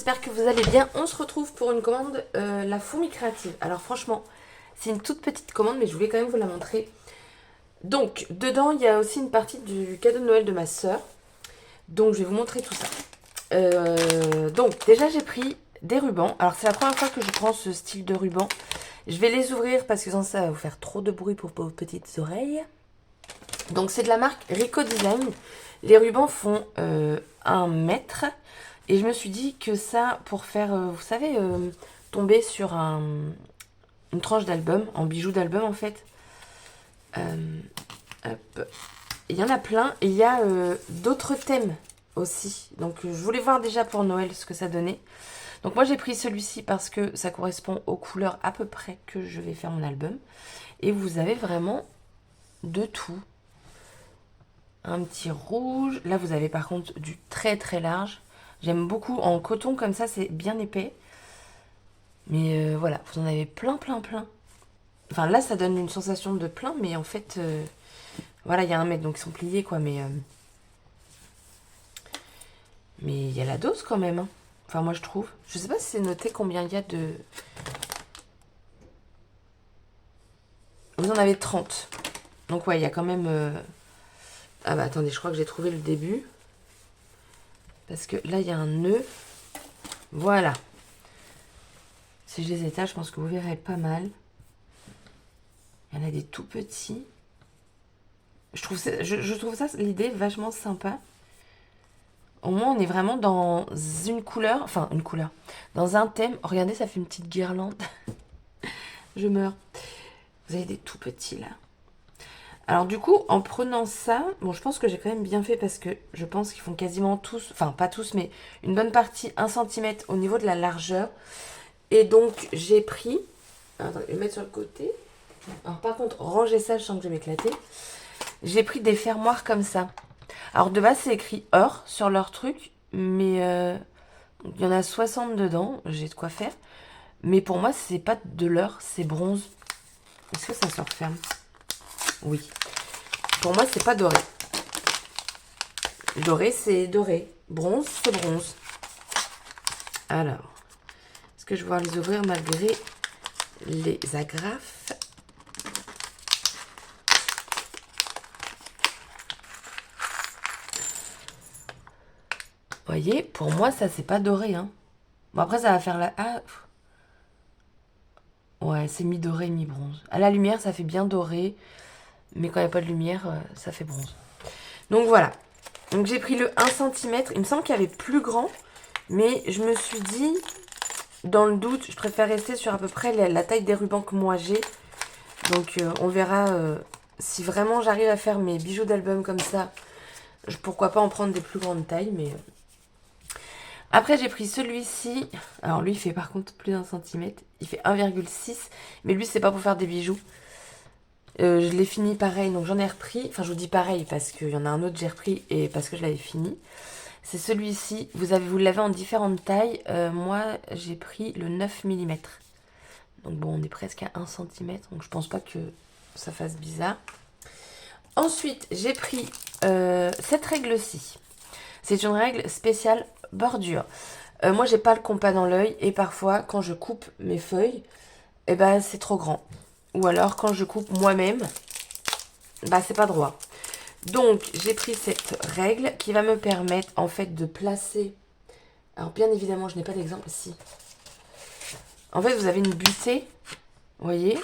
j'espère que vous allez bien. On se retrouve pour une commande La Fourmi Créative. Alors franchement, c'est une toute petite commande, mais je voulais quand même vous la montrer. Donc, dedans, il y a aussi une partie du cadeau de Noël de ma soeur. Donc, je vais vous montrer tout ça. Donc, déjà, j'ai pris des rubans. Alors, c'est la première fois que je prends ce style de ruban. Je vais les ouvrir parce que sans ça va vous faire trop de bruit pour vos petites oreilles. Donc, c'est de la marque Rico Design. Les rubans font 1 mètre. Et je me suis dit que ça, pour faire, vous savez, tomber sur une tranche d'album, en bijoux d'album en fait. Hop. Il y en a plein. Et il y a d'autres thèmes aussi. Donc je voulais voir déjà pour Noël ce que ça donnait. Donc moi j'ai pris celui-ci parce que ça correspond aux couleurs à peu près que je vais faire mon album. Et vous avez vraiment de tout. Un petit rouge. Là vous avez par contre du très très large. J'aime beaucoup en coton comme ça, c'est bien épais. Mais voilà, vous en avez plein, plein, plein. Enfin là, ça donne une sensation de plein, mais en fait, voilà, il y a 1 mètre, donc ils sont pliés, quoi. Mais il y a la dose quand même. Hein. Enfin, moi, je trouve. Je sais pas si c'est noté combien il y a de... Vous en avez 30. Donc ouais, il y a quand même... Ah bah attendez, je crois que j'ai trouvé le début. Parce que là, il y a un nœud. Voilà. Si je les étale, je pense que vous verrez pas mal. Il y en a des tout petits. Je trouve ça, l'idée, vachement sympa. Au moins, on est vraiment dans une couleur. Enfin, une couleur. Dans un thème. Regardez, ça fait une petite guirlande. Je meurs. Vous avez des tout petits, là. Alors, du coup, en prenant ça... Bon, je pense que j'ai quand même bien fait parce que je pense qu'ils font quasiment tous... Enfin, pas tous, mais une bonne partie 1 cm au niveau de la largeur. Et donc, j'ai pris... Attends, je vais le mettre sur le côté. Alors, par contre, rangez ça, je sens que je vais m'éclater. J'ai pris des fermoirs comme ça. Alors, de base, c'est écrit or sur leur truc. Mais il y en a 60 dedans. J'ai de quoi faire. Mais pour moi, c'est pas de l'or, c'est bronze. Est-ce que ça se referme? Oui. Pour moi, c'est pas doré. Doré, c'est doré. Bronze, c'est bronze. Alors, est-ce que je vais pouvoir les ouvrir malgré les agrafes? Vous voyez, pour moi, ça, c'est pas doré. Hein. Bon, après, ça va faire la... Ah, ouais, c'est mi-doré, mi-bronze. À la lumière, ça fait bien doré. Mais quand il n'y a pas de lumière, ça fait bronze. Donc, voilà. Donc, j'ai pris le 1 cm. Il me semble qu'il y avait plus grand. Mais je me suis dit, dans le doute, je préfère rester sur à peu près la taille des rubans que moi j'ai. Donc, on verra si vraiment j'arrive à faire mes bijoux d'album comme ça. Pourquoi pas en prendre des plus grandes tailles, mais... Après, j'ai pris celui-ci. Alors, lui, il fait par contre plus d'1 cm. Il fait 1,6. Mais lui, c'est pas pour faire des bijoux. Je l'ai fini pareil, donc j'en ai repris. Enfin, je vous dis pareil parce qu'il y en a un autre que j'ai repris et parce que je l'avais fini. C'est celui-ci. Vous l'avez en différentes tailles. Moi, j'ai pris le 9 mm. Donc bon, on est presque à 1 cm. Donc je pense pas que ça fasse bizarre. Ensuite, j'ai pris cette règle-ci. C'est une règle spéciale bordure. Moi, j'ai pas le compas dans l'œil et parfois, quand je coupe mes feuilles, eh ben, c'est trop grand. Ou alors, quand je coupe moi-même, bah, c'est pas droit. Donc, j'ai pris cette règle qui va me permettre, en fait, de placer... Alors, bien évidemment, je n'ai pas d'exemple ici. En fait, vous avez une butée, vous voyez.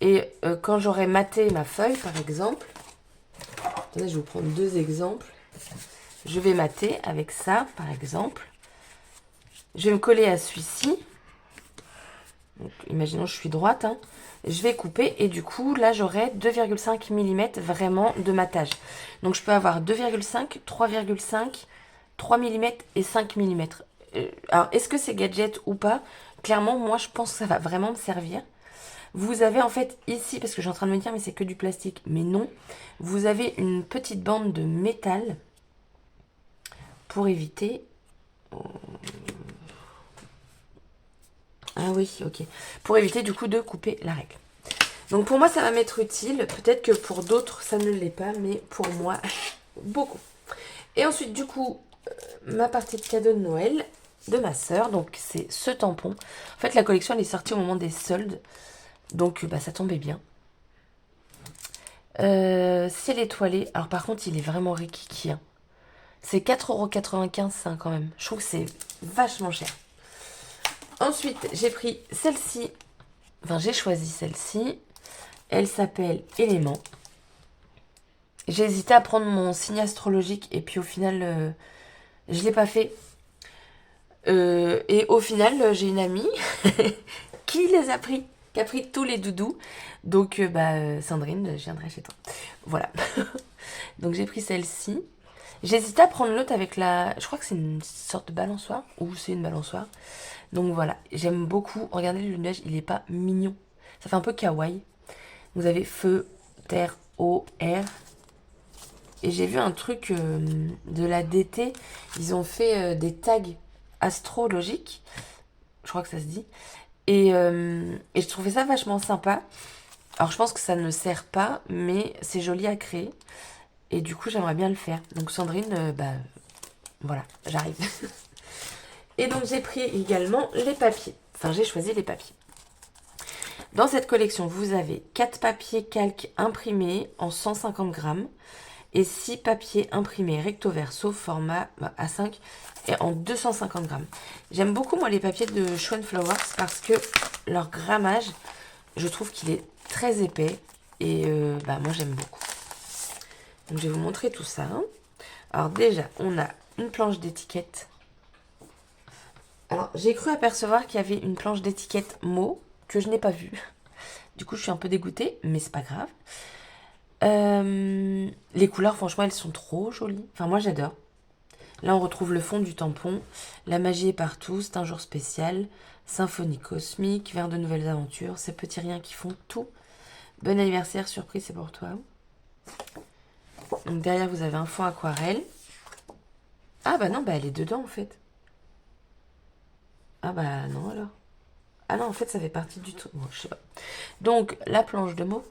Et quand j'aurai maté ma feuille, par exemple... Attendez, je vais vous prendre 2 exemples. Je vais mater avec ça, par exemple. Je vais me coller à celui-ci. Donc, imaginons que je suis droite. Hein. Je vais couper et du coup, là, j'aurai 2,5 mm vraiment de matage. Donc, je peux avoir 2,5, 3,5, 3 mm et 5 mm. Alors, est-ce que c'est gadget ou pas? Clairement, moi, je pense que ça va vraiment me servir. Vous avez en fait ici, parce que je suis en train de me dire, mais c'est que du plastique. Mais non, vous avez une petite bande de métal pour éviter... Ah oui, ok. Pour éviter du coup de couper la règle. Donc pour moi, ça va m'être utile. Peut-être que pour d'autres, ça ne l'est pas. Mais pour moi, beaucoup. Et ensuite, du coup, ma partie de cadeau de Noël. de ma sœur. Donc c'est ce tampon. En fait la collection elle est sortie au moment des soldes. Donc bah, ça tombait bien. Ciel étoilé. Alors par contre il est vraiment rikiki. Hein. C'est 4,95 € hein, quand même. Je trouve que c'est vachement cher. Ensuite j'ai pris celle-ci. Enfin j'ai choisi celle-ci. Elle s'appelle Élément. J'ai hésité à prendre mon signe astrologique et puis au final je l'ai pas fait. Et au final j'ai une amie qui les a pris. Qui a pris tous les doudous. Donc, Sandrine, je viendrai chez toi. Voilà. Donc, j'ai pris celle-ci. J'hésitais à prendre l'autre avec la... Je crois que c'est une sorte de balançoire. Ou c'est une balançoire. Donc, voilà. J'aime beaucoup. Regardez le nuage, il est pas mignon. Ça fait un peu kawaii. Vous avez feu, terre, eau, air. Et j'ai vu un truc de la DT. Ils ont fait des tags astrologiques. Je crois que ça se dit. Et je trouvais ça vachement sympa. Alors je pense que ça ne sert pas, mais c'est joli à créer. Et du coup j'aimerais bien le faire. Donc Sandrine, voilà, j'arrive. Et donc j'ai pris également les papiers. Enfin j'ai choisi les papiers. Dans cette collection, vous avez 4 papiers calques imprimés en 150 grammes. Et 6 papiers imprimés recto verso format A5 et en 250 grammes. J'aime beaucoup moi les papiers de Schwan Flowers parce que leur grammage, je trouve qu'il est très épais et moi j'aime beaucoup. Donc je vais vous montrer tout ça. Alors déjà, on a une planche d'étiquette. Alors j'ai cru apercevoir qu'il y avait une planche d'étiquette mots que je n'ai pas vue. Du coup je suis un peu dégoûtée, mais c'est pas grave. Les couleurs, franchement, elles sont trop jolies. Enfin, moi, j'adore. Là, on retrouve le fond du tampon. La magie est partout. C'est un jour spécial. Symphonie cosmique. Vers de nouvelles aventures. Ces petits riens qui font tout. Bon anniversaire, surprise, c'est pour toi. Donc, derrière, vous avez un fond aquarelle. Ah, bah non, bah elle est dedans, en fait. Ah, bah non, alors. Ah non, en fait, ça fait partie du tout. Bon, je sais pas. Donc, la planche de mots.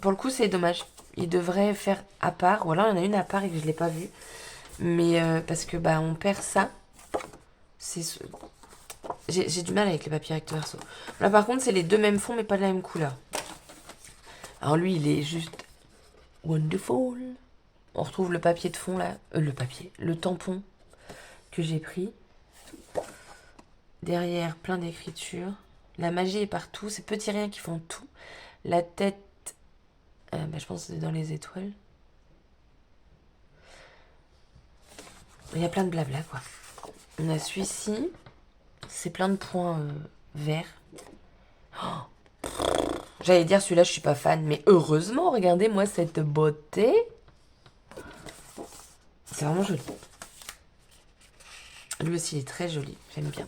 Pour le coup, c'est dommage. Il devrait faire à part. Ou alors, il y en a une à part et que je ne l'ai pas vue. Mais parce que on perd ça. J'ai du mal avec les papiers recto verso. Là, par contre, c'est les deux mêmes fonds, mais pas de la même couleur. Alors, lui, il est juste wonderful. On retrouve le papier de fond, là. Le tampon que j'ai pris. Derrière, plein d'écritures. La magie est partout. Ces petits riens qui font tout. La tête... je pense que c'est dans les étoiles. Il y a plein de blabla, quoi. On a celui-ci. C'est plein de points verts. Oh, j'allais dire celui-là, je suis pas fan. Mais heureusement, regardez-moi cette beauté. C'est vraiment joli. Lui aussi, il est très joli. J'aime bien.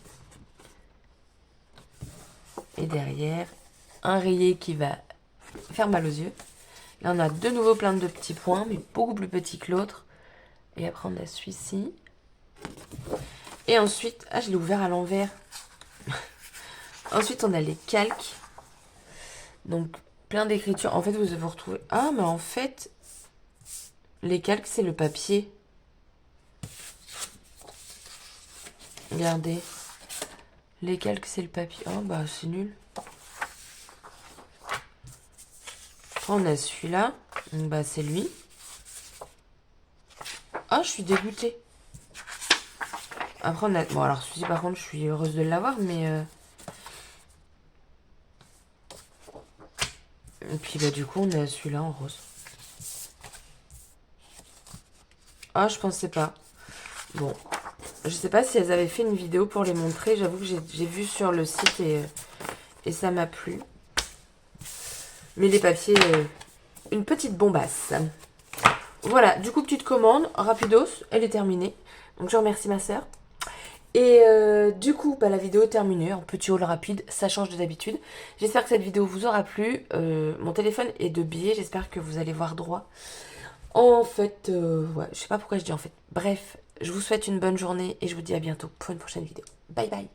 Et derrière, un rayé qui va faire mal aux yeux. Là, on a de nouveau plein de petits points, mais beaucoup plus petits que l'autre. Et après, on a celui-ci. Et ensuite... Ah, je l'ai ouvert à l'envers. Ensuite, on a les calques. Donc, plein d'écritures. En fait, vous retrouvez... Ah, mais en fait, les calques, c'est le papier. Regardez. Les calques, c'est le papier. Oh, bah, c'est nul. Après, on a celui-là. Donc, bah, c'est lui. Ah, je suis dégoûtée. Après, on a... Bon, alors, celui-ci, par contre, je suis heureuse de l'avoir, mais... Et puis, du coup, on a celui-là en rose. Ah, je pensais pas. Bon. Je sais pas si elles avaient fait une vidéo pour les montrer. J'avoue que j'ai vu sur le site et ça m'a plu. Mais les papiers, une petite bombasse. Voilà, du coup, petite commande, rapidos, elle est terminée. Donc, je remercie ma soeur. Et du coup, la vidéo est terminée. Un petit haul rapide, ça change de d'habitude. J'espère que cette vidéo vous aura plu. Mon téléphone est de biais, j'espère que vous allez voir droit. En fait, ouais, je sais pas pourquoi je dis en fait. Bref, je vous souhaite une bonne journée et je vous dis à bientôt pour une prochaine vidéo. Bye bye.